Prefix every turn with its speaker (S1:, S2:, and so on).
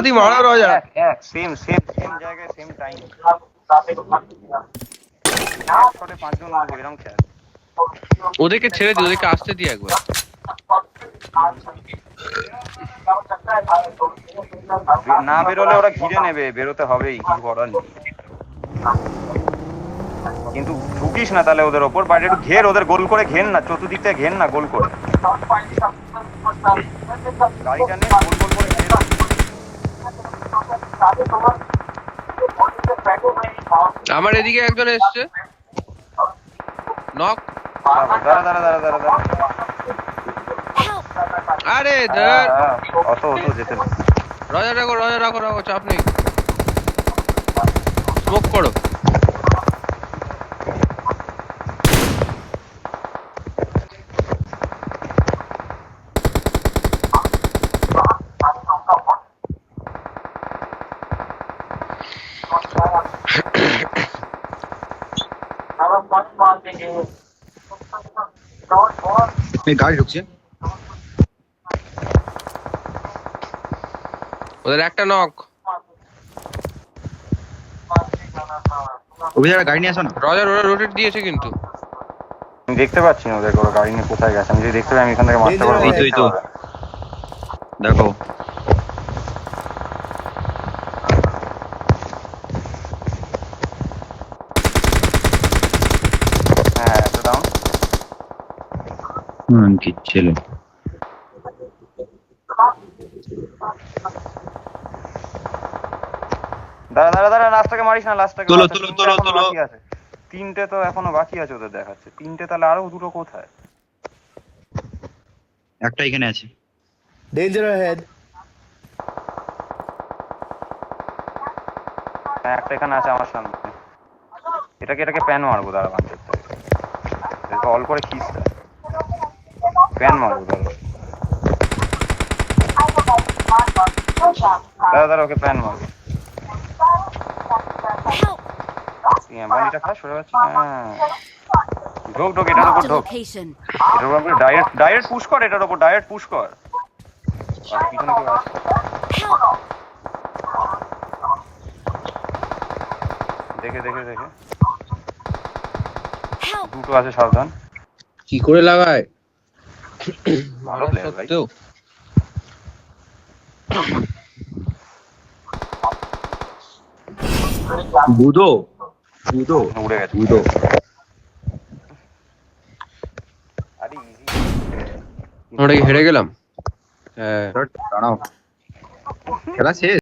S1: তুই মারা রজা
S2: same same same জায়গায় সেম টাইম শটে 5 জন মারবো এরকম খেল।
S1: ওদেরকে ছেড়ে দি, ওদেরকে আসতে দি একবার।
S2: না বেরোলে ওরা ঘিরে নেবে, বেরোতে হবেই, কিছু করার নেই। কিন্তু ঢুকিস না তাহলে ওদের ওপর, বাট একটু ঘের, ওদের গোল করে ঘের না, চতুর্দিক থেকে ঘের না গোল করে, গাড়িটা নে গোল গোল করে ঘের।
S1: আমার এদিকে একজন এসছে, নক।
S2: দাঁড়া দাঁড়া দাঁড়া দাঁড়া দাঁড়া,
S1: আরে ধর,
S2: অত অত যেতে না।
S1: রজা রাখো, রজা রাখো, রাখো, চাপ নেই, স্মোক করো।
S3: গাড়ি ঢুকছে,
S1: ওদের একটা নক।
S3: অভিযারা গাড়ি নিয়ে আসো না।
S1: রজার ওরা রোটেট দিয়েছে কিন্তু
S2: আমি দেখতে পাচ্ছি না ওদের, ওরা গাড়ি নিয়ে কোথায় গেছে। আমি যদি দেখতে পাই আমি এখান থেকে মারতে পারবো।
S3: এই তো দেখো,
S2: হ্যাঁ একটা ডাউন।
S3: কি ছেলে,
S2: দাঁড়া দাঁড়া দাঁড়া, লাস্টটাকে মারিস না, লাস্টটাকে
S3: তোলো তোলো তোলো তোলো।
S2: বাকি আছে, 3টে তো এখনো বাকি আছে ওদের দেখাচ্ছে, 3টে, তাহলে আরো 2টো কোথায়?
S3: একটা এখানে আছে।
S4: Danger ahead.
S2: হ্যাঁ একটা এখানে আছে আমার সামনে। এটাকে প্যান মারবো, দাঁড়া বাঞ্চের থেকে অল করে খিসটা প্যান মারবো, দাঁড়া দাঁড়া ওকে প্যান মারবো। বালিটা খা, সরে যাচ্ছে। হ্যাঁ ঢোক ঢোক, এটার উপর ঢোক, এটার উপর ডাইরেক্ট পুশ কর, এটার উপর ডাইরেক্ট পুশ কর। আর পিছনে কেউ আসছে, দেখে দেখে দেখে, 2টো আছে, সাবধান।
S1: কি করে লাগায়
S2: ভালো প্লেয়ার ভাই।
S1: সত্ত্বেও
S3: বুধো বুধো
S2: উড়ে গেছে
S3: বুধো।
S2: আরে ইজি,
S1: আমরা কি হেরে গেলাম? হ্যাঁ
S3: দাঁড়াও, খেলা শেষ।